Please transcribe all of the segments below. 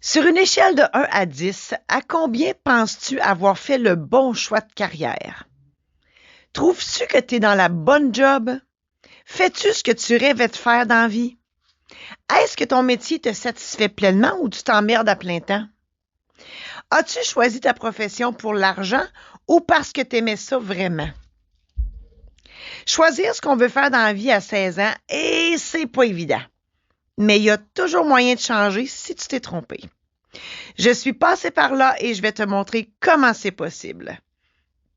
Sur une échelle de 1 à 10, à combien penses-tu avoir fait le bon choix de carrière? Trouves-tu que tu es dans la bonne job? Fais-tu ce que tu rêvais de faire dans la vie? Est-ce que ton métier te satisfait pleinement ou tu t'emmerdes à plein temps? As-tu choisi ta profession pour l'argent ou parce que tu aimais ça vraiment? Choisir ce qu'on veut faire dans la vie à 16 ans, et c'est pas évident. Mais il y a toujours moyen de changer si tu t'es trompé. Je suis passée par là et je vais te montrer comment c'est possible.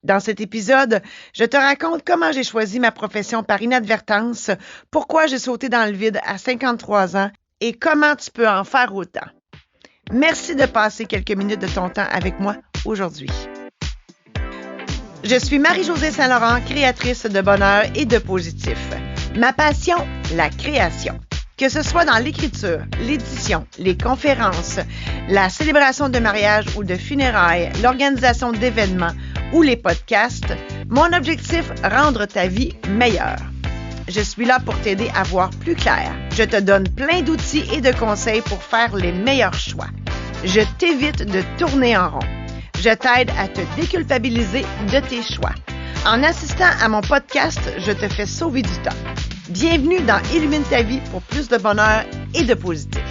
Dans cet épisode, je te raconte comment j'ai choisi ma profession par inadvertance, pourquoi j'ai sauté dans le vide à 53 ans et comment tu peux en faire autant. Merci de passer quelques minutes de ton temps avec moi aujourd'hui. Je suis Marie-Josée Saint-Laurent, créatrice de bonheur et de positif. Ma passion, la création. Que ce soit dans l'écriture, l'édition, les conférences, la célébration de mariage ou de funérailles, l'organisation d'événements ou les podcasts, mon objectif, rendre ta vie meilleure. Je suis là pour t'aider à voir plus clair. Je te donne plein d'outils et de conseils pour faire les meilleurs choix. Je t'évite de tourner en rond. Je t'aide à te déculpabiliser de tes choix. En assistant à mon podcast, je te fais sauver du temps. Bienvenue dans Illumine ta vie pour plus de bonheur et de positif.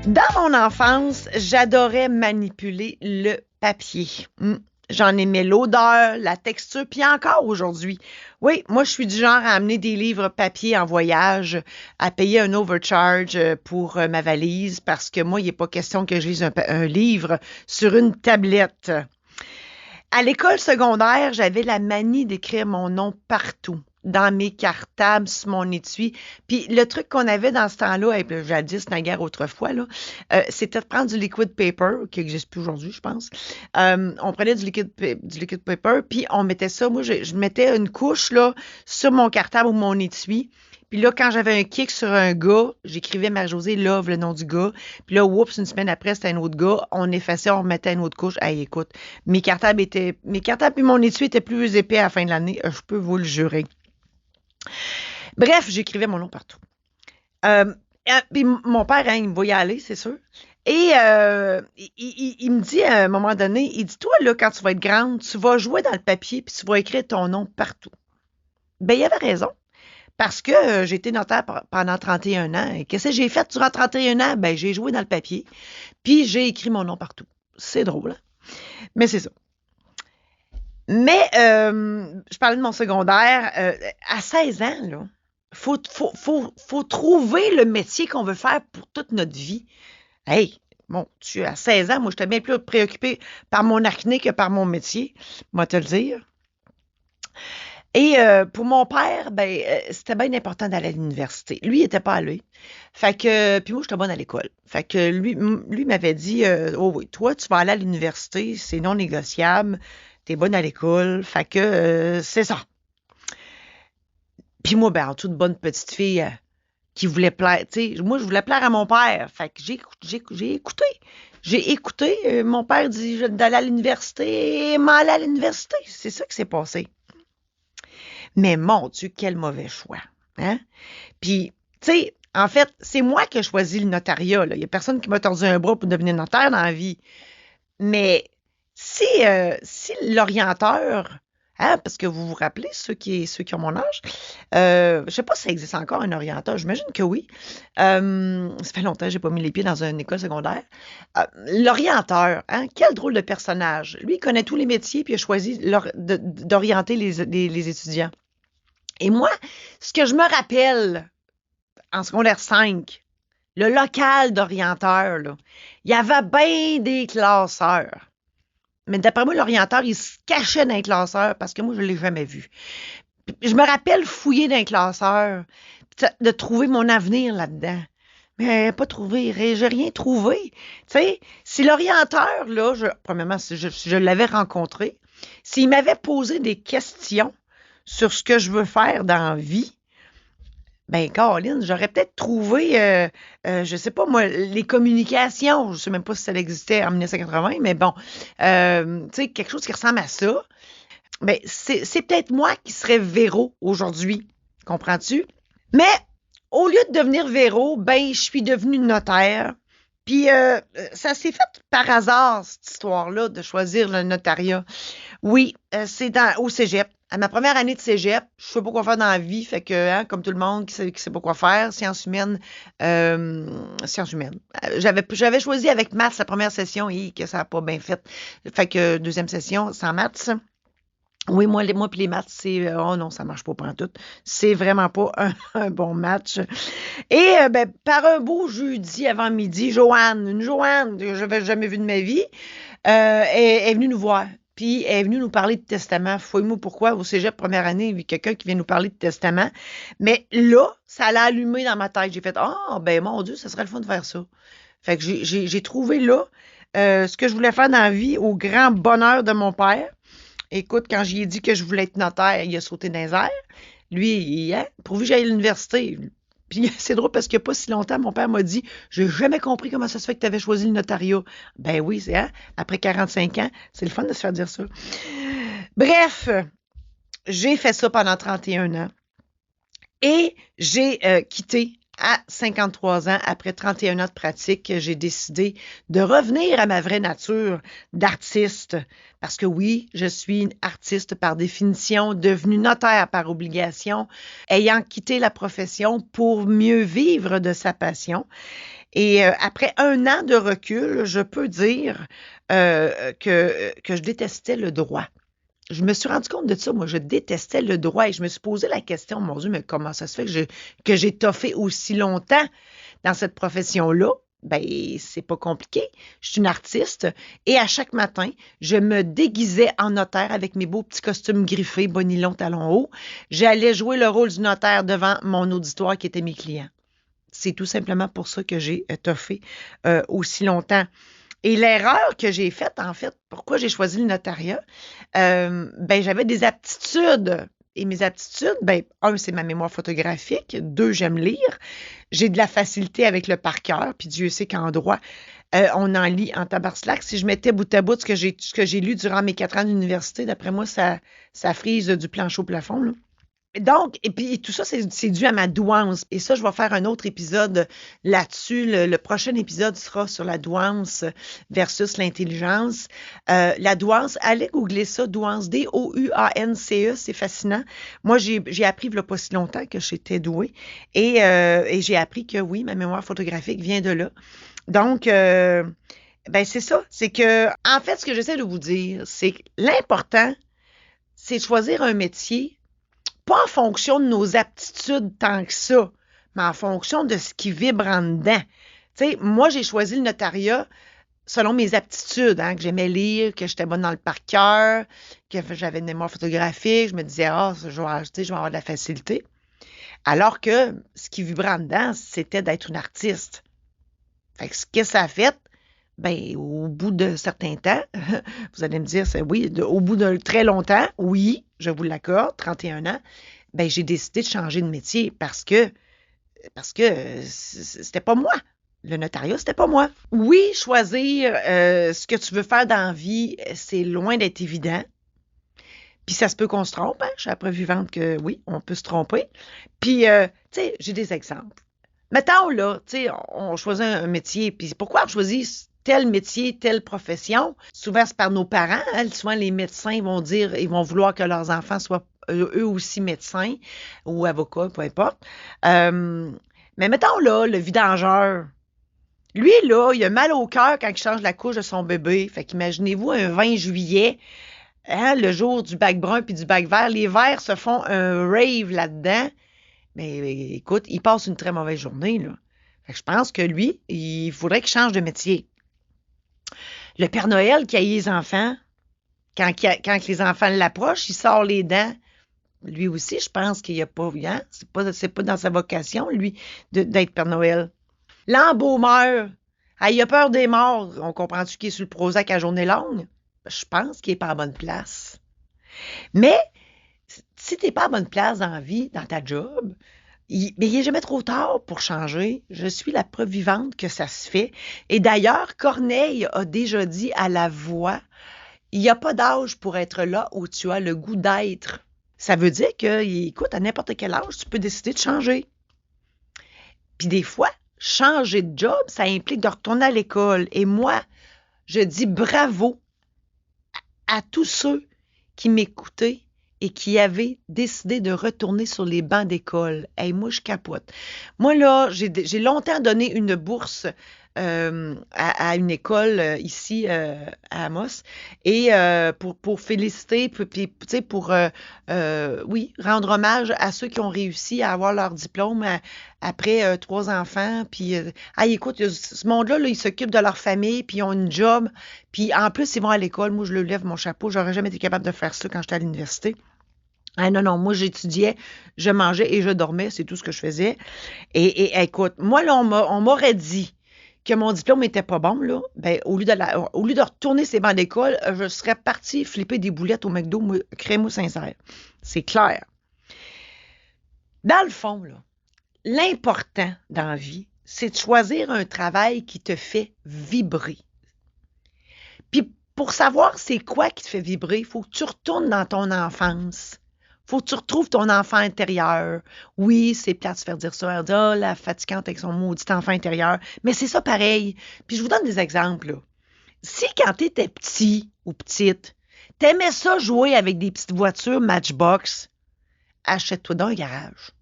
Dans mon enfance, j'adorais manipuler le papier. J'en aimais l'odeur, la texture, puis encore aujourd'hui. Oui, moi, je suis du genre à amener des livres papier en voyage, à payer un overcharge pour ma valise, parce que moi, il n'est pas question que je lise un livre sur une tablette. À l'école secondaire, j'avais la manie d'écrire mon nom partout, dans mes cartables, sur mon étui. Puis le truc qu'on avait dans ce temps-là, jadis, naguère autrefois, là, c'était de prendre du liquid paper, qui n'existe plus aujourd'hui, je pense. On prenait du liquid paper, puis on mettait ça. Moi, je mettais une couche là sur mon cartable ou mon étui. Puis là, quand j'avais un kick sur un gars, j'écrivais Marie-Josée Love, le nom du gars. Puis là, oups, une semaine après, c'était un autre gars. On effaçait, on remettait une autre couche. Hey, écoute, mes cartables et mon étui étaient plus épais à la fin de l'année. Je peux vous le jurer. Bref, j'écrivais mon nom partout. Puis mon père, il me voyait aller, c'est sûr. Et il me dit à un moment donné, il dit, toi, là, quand tu vas être grande, tu vas jouer dans le papier puis tu vas écrire ton nom partout. Ben, il avait raison. Parce que j'ai été notaire pendant 31 ans. Et qu'est-ce que j'ai fait durant 31 ans? Ben, j'ai joué dans le papier, puis j'ai écrit mon nom partout. C'est drôle, hein? Mais c'est ça. Mais je parlais de mon secondaire. À 16 ans, là, faut trouver le métier qu'on veut faire pour toute notre vie. Hey, bon, à 16 ans, moi, j'étais bien plus préoccupée par mon acné que par mon métier, moi te le dire. Et pour mon père, c'était bien important d'aller à l'université. Lui, il n'était pas allé. Fait que, puis moi, j'étais bonne à l'école. Fait que lui m'avait dit, oh oui, toi, tu vas aller à l'université, c'est non négociable, t'es bonne à l'école. Fait que, c'est ça. Puis moi, en toute bonne petite fille qui voulait plaire, tu sais, moi, je voulais plaire à mon père. Fait que j'ai écouté. J'ai écouté. Mon père dit d'aller à l'université et m'aller à l'université. C'est ça qui s'est passé. Mais mon Dieu, quel mauvais choix. Hein? Puis, tu sais, en fait, c'est moi qui ai choisi le notariat. Là. Il n'y a personne qui m'a tordu un bras pour devenir notaire dans la vie. Mais si l'orienteur, hein, parce que vous vous rappelez, ceux qui ont mon âge, je ne sais pas si ça existe encore un orienteur, j'imagine que oui. Ça fait longtemps que je n'ai pas mis les pieds dans une école secondaire. L'orienteur, hein, quel drôle de personnage. Lui, il connaît tous les métiers puis il a choisi d'orienter les étudiants. Et moi, ce que je me rappelle en secondaire 5, le local d'orienteur, là, il y avait bien des classeurs. Mais d'après moi, l'orienteur, il se cachait dans les classeurs parce que moi, je ne l'ai jamais vu. Je me rappelle fouiller dans les classeurs, de trouver mon avenir là-dedans. Mais pas trouvé, j'ai rien trouvé. Tu sais, si l'orienteur, là, premièrement, si je l'avais rencontré, s'il m'avait posé des questions sur ce que je veux faire dans la vie, ben, Caroline, j'aurais peut-être trouvé, je sais pas moi, les communications. Je sais même pas si ça existait en 1980, mais bon, tu sais, quelque chose qui ressemble à ça. Ben, c'est peut-être moi qui serais Véro aujourd'hui. Comprends-tu? Mais au lieu de devenir Véro, ben, je suis devenue notaire. Puis ça s'est fait par hasard, cette histoire-là, de choisir le notariat. Oui, c'est au cégep. À ma première année de cégep, je sais pas quoi faire dans la vie, fait que, hein, comme tout le monde qui sait pas quoi faire, sciences humaines, sciences humaines. J'avais choisi avec maths la première session et que ça a pas bien fait. Fait que deuxième session, sans maths. Oui, moi puis les maths, oh non, ça marche pas tout. C'est vraiment pas un bon match. Et ben, par un beau jeudi avant midi, une Joanne que j'avais jamais vue de ma vie, est venue nous voir. Puis elle est venue nous parler de testament. Fouille-moi pourquoi, au cégep première année, il y a quelqu'un qui vient nous parler de testament. Mais là, ça l'a allumé dans ma tête. J'ai fait, ben mon Dieu, ça serait le fun de faire ça. Fait que j'ai trouvé là ce que je voulais faire dans la vie au grand bonheur de mon père. Écoute, quand j'y ai dit que je voulais être notaire, il a sauté dans les airs. Lui, pourvu que j'aille à l'université. Puis c'est drôle parce qu'il n'y a pas si longtemps, mon père m'a dit « J'ai jamais compris comment ça se fait que tu avais choisi le notariat. » Ben oui, c'est après 45 ans, c'est le fun de se faire dire ça. Bref, j'ai fait ça pendant 31 ans et j'ai quitté à 53 ans, après 31 ans de pratique, j'ai décidé de revenir à ma vraie nature d'artiste. Parce que oui, je suis une artiste par définition, devenue notaire par obligation, ayant quitté la profession pour mieux vivre de sa passion. Et après 1 an de recul, je peux dire que je détestais le droit. Je me suis rendu compte de ça. Moi, je détestais le droit et je me suis posé la question, mon Dieu, mais comment ça se fait que j'ai toffé aussi longtemps dans cette profession-là? Ben, c'est pas compliqué. Je suis une artiste et à chaque matin, je me déguisais en notaire avec mes beaux petits costumes griffés, bonilons, talons hauts. J'allais jouer le rôle du notaire devant mon auditoire qui était mes clients. C'est tout simplement pour ça que j'ai toffé aussi longtemps. Et l'erreur que j'ai faite, en fait, pourquoi j'ai choisi le notariat, ben j'avais des aptitudes. Et mes aptitudes, ben, c'est ma mémoire photographique. 2, j'aime lire. J'ai de la facilité avec le par cœur, puis Dieu sait qu'en droit, on en lit en tabarcelac. Si je mettais bout à bout ce que j'ai lu durant mes 4 ans d'université, d'après moi, ça frise du plancher au plafond, là. Donc, et puis tout ça, c'est dû à ma douance. Et ça, je vais faire un autre épisode là-dessus. Le prochain épisode sera sur la douance versus l'intelligence. La douance, allez googler ça, douance, D-O-U-A-N-C-E, c'est fascinant. Moi, j'ai appris il n'y a pas si longtemps que j'étais douée et j'ai appris que oui, ma mémoire photographique vient de là. Donc, ben c'est ça. C'est que, en fait, ce que j'essaie de vous dire, c'est que l'important, c'est de choisir un métier pas en fonction de nos aptitudes tant que ça, mais en fonction de ce qui vibre en dedans. Tu sais, moi, j'ai choisi le notariat selon mes aptitudes, hein, que j'aimais lire, que j'étais bonne dans le par cœur, que j'avais une mémoire photographique. Je me disais, je vais avoir de la facilité. Alors que ce qui vibrait en dedans, c'était d'être une artiste. Fait que ce que ça a fait, ben, au bout de certains temps, vous allez me dire, au bout de très longtemps, oui, je vous l'accorde, 31 ans, ben, j'ai décidé de changer de métier parce que c'était pas moi. Le notariat, c'était pas moi. Oui, choisir ce que tu veux faire dans la vie, c'est loin d'être évident. Puis ça se peut qu'on se trompe, hein? Je suis la preuve vivante que oui, on peut se tromper. Puis, tu sais, j'ai des exemples. Mettons, là, tu sais, on choisit un métier, puis pourquoi on choisit tel métier, telle profession? Souvent, c'est par nos parents. Hein? Souvent, les médecins ils vont vouloir que leurs enfants soient eux aussi médecins ou avocats, peu importe. Mais mettons, là, le vidangeur. Lui, là, il a mal au cœur quand il change la couche de son bébé. Fait qu'imaginez-vous un 20 juillet, hein, le jour du bac brun puis du bac vert. Les verts se font un rave là-dedans. Mais écoute, il passe une très mauvaise journée, là. Fait que je pense que lui, il faudrait qu'il change de métier. Le Père Noël qui a les enfants, quand les enfants l'approchent, il sort les dents. Lui aussi, je pense qu'il n'y a pas, hein? C'est pas dans sa vocation, lui, d'être Père Noël. L'embaumeur, il a peur des morts. On comprend-tu qu'il est sur le Prozac à journée longue? Je pense qu'il n'est pas à bonne place. Mais si tu n'es pas à bonne place dans la vie, dans ta job, il n'est jamais trop tard pour changer. Je suis la preuve vivante que ça se fait. Et d'ailleurs, Corneille a déjà dit à la voix, il n'y a pas d'âge pour être là où tu as le goût d'être. Ça veut dire que, écoute, à n'importe quel âge, tu peux décider de changer. Puis des fois, changer de job, ça implique de retourner à l'école. Et moi, je dis bravo à tous ceux qui m'écoutaient et qui avaient décidé de retourner sur les bancs d'école. Hey, moi, je capote. Moi, là, j'ai longtemps donné une bourse à une école ici à Amos et pour féliciter, puis, tu sais, oui, rendre hommage à ceux qui ont réussi à avoir leur diplôme après 3 enfants. Puis, écoute, ce monde-là, là, ils s'occupent de leur famille, puis ils ont une job, puis en plus, ils vont à l'école. Moi, je le lève mon chapeau. J'aurais jamais été capable de faire ça quand j'étais à l'université. Ah non, moi j'étudiais, je mangeais et je dormais, c'est tout ce que je faisais. Et écoute, moi là, on m'aurait dit que mon diplôme était pas bon, là, ben, au lieu de retourner ces bancs d'école, je serais partie flipper des boulettes au McDo, crème sincère. C'est clair. Dans le fond, là, l'important dans la vie, c'est de choisir un travail qui te fait vibrer. Puis pour savoir c'est quoi qui te fait vibrer, il faut que tu retournes dans ton enfance. Faut que tu retrouves ton enfant intérieur. Oui, c'est plate de se faire dire ça. Elle dit, oh, la fatigante avec son maudit enfant intérieur. Mais c'est ça pareil. Puis je vous donne des exemples. Là. Si quand tu étais petit ou petite, t'aimais ça jouer avec des petites voitures Matchbox, achète-toi dans un garage.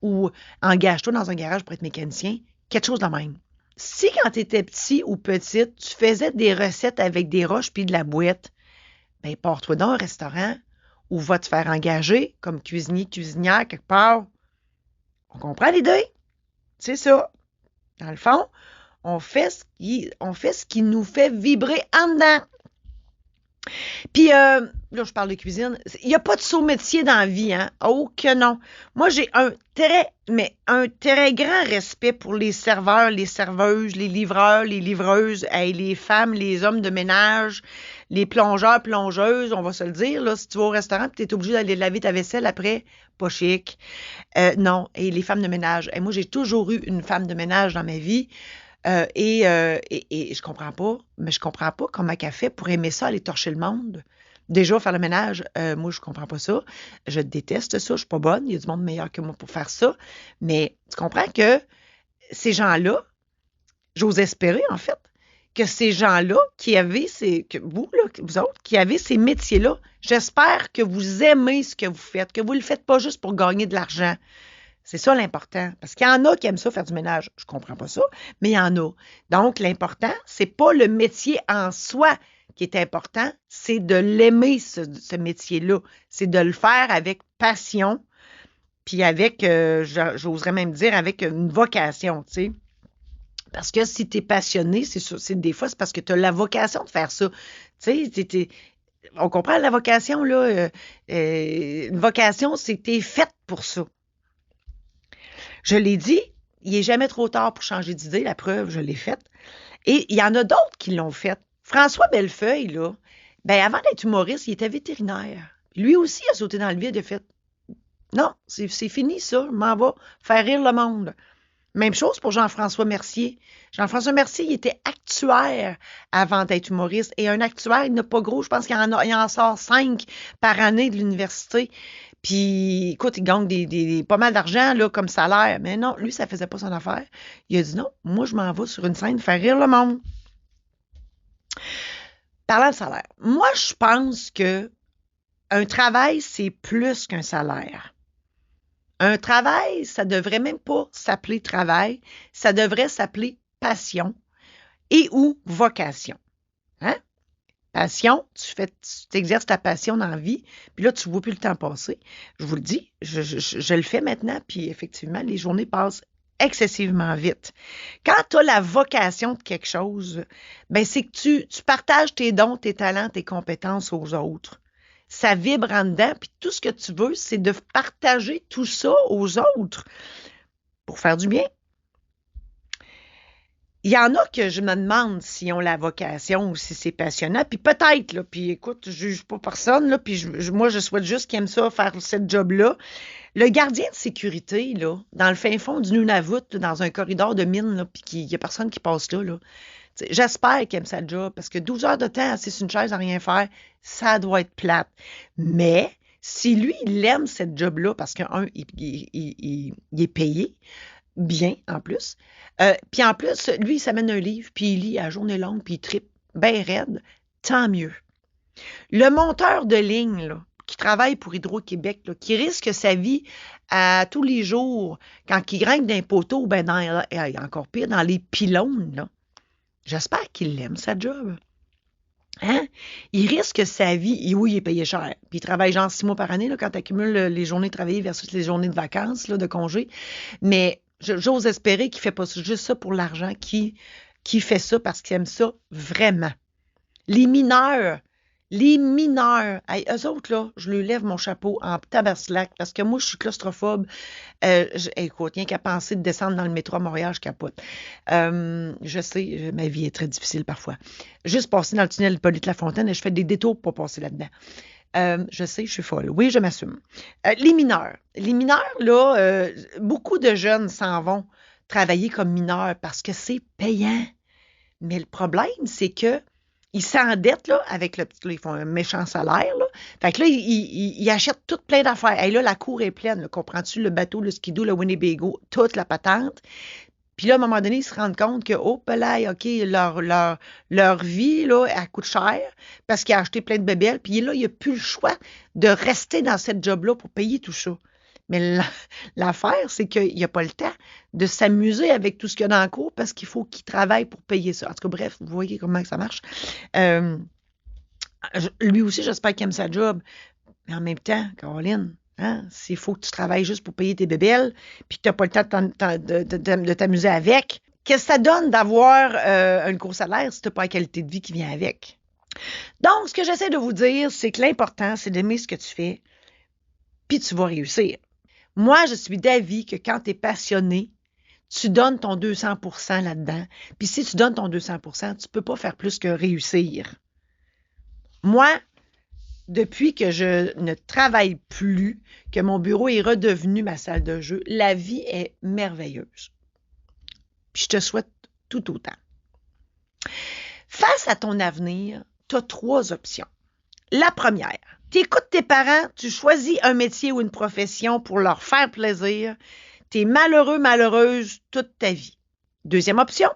Ou engage-toi dans un garage pour être mécanicien. Quelque chose de même. Si quand tu étais petit ou petite, tu faisais des recettes avec des roches puis de la boîte, ben pars-toi dans un restaurant ou va te faire engager comme cuisinier, cuisinière quelque part. On comprend l'idée? C'est ça. Dans le fond, on fait ce qui nous fait vibrer en dedans. Puis, là, je parle de cuisine. Il n'y a pas de saut métier dans la vie, hein? Oh que non. Moi, j'ai un très grand respect pour les serveurs, les serveuses, les livreurs, les livreuses, les femmes, les hommes de ménage, les plongeurs, plongeuses, on va se le dire. Là, si tu vas au restaurant et tu es obligé d'aller laver ta vaisselle après, pas chic. Non, et les femmes de ménage. Et moi, j'ai toujours eu une femme de ménage dans ma vie. Et je comprends pas, mais je comprends pas comment elle fait pour aimer ça, aller torcher le monde. Déjà, faire le ménage, moi, je comprends pas ça. Je déteste ça, je suis pas bonne. Il y a du monde meilleur que moi pour faire ça. Mais tu comprends que ces gens-là, j'ose espérer, en fait, que ces gens-là qui avaient vous autres, qui avez ces métiers-là, j'espère que vous aimez ce que vous faites, que vous le faites pas juste pour gagner de l'argent. C'est ça l'important. Parce qu'il y en a qui aiment ça, faire du ménage. Je comprends pas ça, mais il y en a. Donc, l'important, c'est pas le métier en soi qui est important, c'est de l'aimer, ce métier-là. C'est de le faire avec passion, puis avec, j'oserais même dire, avec une vocation, tu sais. Parce que si tu es passionné, des fois, c'est parce que tu as la vocation de faire ça. Tu sais, on comprend la vocation, là. Une vocation, c'est que tu es faite pour ça. Je l'ai dit, il n'est jamais trop tard pour changer d'idée. La preuve, je l'ai faite. Et il y en a d'autres qui l'ont faite. François Bellefeuille, là, ben avant d'être humoriste, il était vétérinaire. Lui aussi a sauté dans le vide et a fait non, c'est fini ça, je m'en vais faire rire le monde. Même chose pour Jean-François Mercier. Jean-François Mercier, il était actuaire avant d'être humoriste. Et un actuaire, il n'a pas gros. Je pense qu'il en sort 5 par année de l'université. Puis, écoute, il gagne pas mal d'argent là, comme salaire. Mais non, lui, ça faisait pas son affaire. Il a dit non, moi, je m'en vais sur une scène faire rire le monde. Parlant de salaire, moi, je pense que un travail, c'est plus qu'un salaire. Un travail, ça devrait même pas s'appeler travail, ça devrait s'appeler passion et ou vocation. Hein? Passion, tu exerces ta passion dans la vie, puis là, tu ne vois plus le temps passer. Je vous le dis, je le fais maintenant, puis effectivement, les journées passent excessivement vite. Quand tu as la vocation de quelque chose, ben c'est que tu partages tes dons, tes talents, tes compétences aux autres. Ça vibre en dedans, puis tout ce que tu veux, c'est de partager tout ça aux autres pour faire du bien. Il y en a que je me demande s'ils ont la vocation ou si c'est passionnant, puis peut-être, là, puis écoute, je juge pas personne, là, puis moi, je souhaite juste qu'ils aiment ça, faire cette job-là. Le gardien de sécurité, là, dans le fin fond du Nunavut, là, dans un corridor de mine, là, puis qu'il y a personne qui passe là, j'espère qu'il aime sa job, parce que 12 heures de temps assis sur une chaise à rien faire, ça doit être plate. Mais si lui, il aime cette job-là, parce qu'un, il est payé, bien en plus. Puis en plus, lui, il s'amène un livre, puis il lit à journée longue, puis il tripe bien raide, tant mieux. Le monteur de ligne, là, qui travaille pour Hydro-Québec, là, qui risque sa vie à tous les jours quand il grimpe d'un poteau, ben encore pire, dans les pylônes, là. J'espère qu'il l'aime, sa job. Hein? Il risque sa vie. Oui, il est payé cher. Puis il travaille genre 6 mois par année là, quand tu accumules les journées travaillées versus les journées de vacances, là, de congé. Mais j'ose espérer qu'il ne fait pas juste ça pour l'argent, qu'il fait ça parce qu'il aime ça vraiment. Les mineurs, hey, eux autres, là, je leur lève mon chapeau en tabarnak parce que moi, je suis claustrophobe. Écoute, rien qu'à penser de descendre dans le métro à Montréal, je capote. Je sais, ma vie est très difficile parfois. Juste passer dans le tunnel de Polyte-Lafontaine et je fais des détours pour passer là-dedans. Je sais, je suis folle. Oui, je m'assume. Les mineurs. Les mineurs, là, beaucoup de jeunes s'en vont travailler comme mineurs parce que c'est payant. Mais le problème, c'est que ils s'endettent là, avec le petit. Là, ils font un méchant salaire. Là. Fait que là, ils achètent tout plein d'affaires. Et là, la cour est pleine. Là, comprends-tu? Le bateau, le skidoo, le Winnebago, toute la patente. Puis là, à un moment donné, ils se rendent compte que, oh, là, OK, leur vie, là, elle coûte cher parce qu'ils ont acheté plein de bébelles. Puis là, il n'y a plus le choix de rester dans cette job-là pour payer tout ça. Mais l'affaire, c'est qu'il n'y a pas le temps de s'amuser avec tout ce qu'il y a dans le cours parce qu'il faut qu'il travaille pour payer ça. En tout cas, bref, vous voyez comment ça marche. Lui aussi, j'espère qu'il aime sa job. Mais en même temps, Caroline, hein, s'il faut que tu travailles juste pour payer tes bébelles puis que tu n'as pas le temps de t'amuser avec, qu'est-ce que ça donne d'avoir un gros salaire si tu n'as pas la qualité de vie qui vient avec? Donc, ce que j'essaie de vous dire, c'est que l'important, c'est d'aimer ce que tu fais puis tu vas réussir. Moi, je suis d'avis que quand tu es passionné, tu donnes ton 200% là-dedans. Puis si tu donnes ton 200%, tu ne peux pas faire plus que réussir. Moi, depuis que je ne travaille plus, que mon bureau est redevenu ma salle de jeu, la vie est merveilleuse. Puis je te souhaite tout autant. Face à ton avenir, tu as 3 options. La première, tu écoutes tes parents, tu choisis un métier ou une profession pour leur faire plaisir. Tu es malheureux, malheureuse toute ta vie. Deuxième option,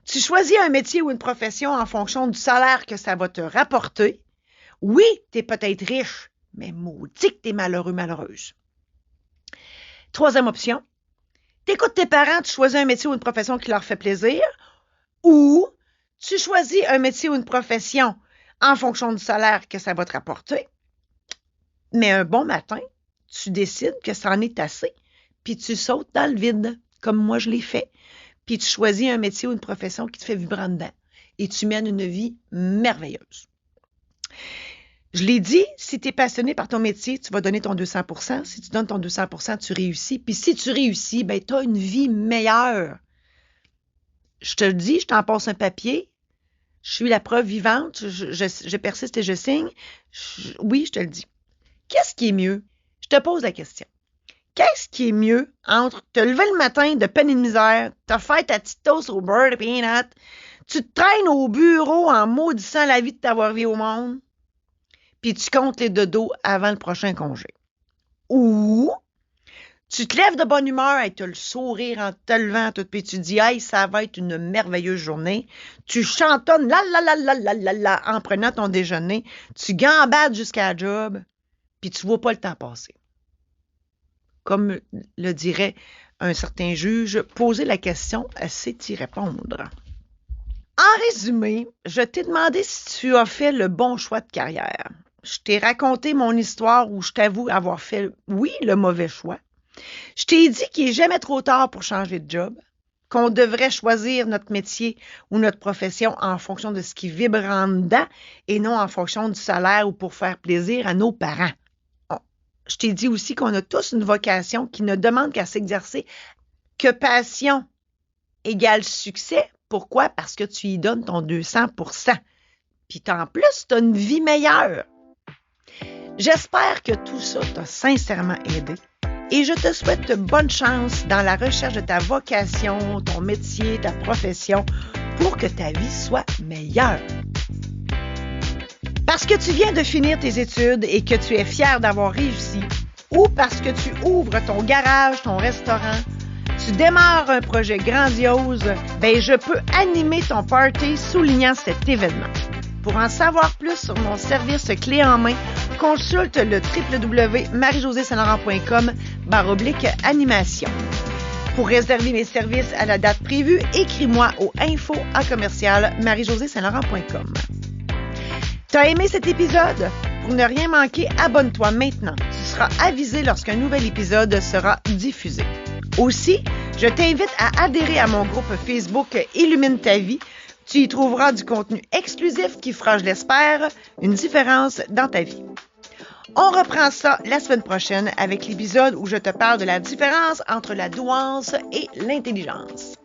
tu choisis un métier ou une profession en fonction du salaire que ça va te rapporter. Oui, tu es peut-être riche, mais maudit que tu es malheureux, malheureuse. Troisième option, tu écoutes tes parents, tu choisis un métier ou une profession qui leur fait plaisir. Ou tu choisis un métier ou une profession en fonction du salaire que ça va te rapporter. Mais un bon matin, tu décides que ça en est assez, puis tu sautes dans le vide, comme moi je l'ai fait, puis tu choisis un métier ou une profession qui te fait vibrer en dedans, et tu mènes une vie merveilleuse. Je l'ai dit, si tu es passionné par ton métier, tu vas donner ton 200%. Si tu donnes ton 200%, tu réussis. Puis si tu réussis, ben tu as une vie meilleure. Je te le dis, je t'en passe un papier. Je suis la preuve vivante, je persiste et je signe. Oui, je te le dis. Qu'est-ce qui est mieux? Je te pose la question. Qu'est-ce qui est mieux entre te lever le matin de peine et de misère, te faire ta petite toast au beurre de peanut, tu te traînes au bureau en maudissant la vie de t'avoir vu au monde, puis tu comptes les dodos avant le prochain congé. Ou tu te lèves de bonne humeur et tu as le sourire en te levant, puis tu dis « Hey, ça va être une merveilleuse journée ». Tu chantonnes « la la la la la la la » en prenant ton déjeuner. Tu gambades jusqu'à la job, puis tu ne vois pas le temps passer. Comme le dirait un certain juge, poser la question, c'est y répondre. En résumé, je t'ai demandé si tu as fait le bon choix de carrière. Je t'ai raconté mon histoire où je t'avoue avoir fait, oui, le mauvais choix. Je t'ai dit qu'il n'est jamais trop tard pour changer de job, qu'on devrait choisir notre métier ou notre profession en fonction de ce qui vibre en dedans et non en fonction du salaire ou pour faire plaisir à nos parents. Je t'ai dit aussi qu'on a tous une vocation qui ne demande qu'à s'exercer, que passion égale succès. Pourquoi? Parce que tu y donnes ton 200%. Puis en plus, tu as une vie meilleure. J'espère que tout ça t'a sincèrement aidé et je te souhaite bonne chance dans la recherche de ta vocation, ton métier, ta profession pour que ta vie soit meilleure. Parce que tu viens de finir tes études et que tu es fier d'avoir réussi ou parce que tu ouvres ton garage, ton restaurant, Tu démarres un projet grandiose, ben je peux animer ton party soulignant cet événement. Pour en savoir plus sur mon service clé en main, consulte le www.marijosesaint-laurent.com/animation. Pour réserver mes services à la date prévue, écris-moi au info@marijosesaintlaurent.com. T'as aimé cet épisode? Pour ne rien manquer, abonne-toi maintenant. Tu seras avisé lorsqu'un nouvel épisode sera diffusé. Aussi, je t'invite à adhérer à mon groupe Facebook Illumine ta vie. Tu y trouveras du contenu exclusif qui fera, je l'espère, une différence dans ta vie. On reprend ça la semaine prochaine avec l'épisode où je te parle de la différence entre la douance et l'intelligence.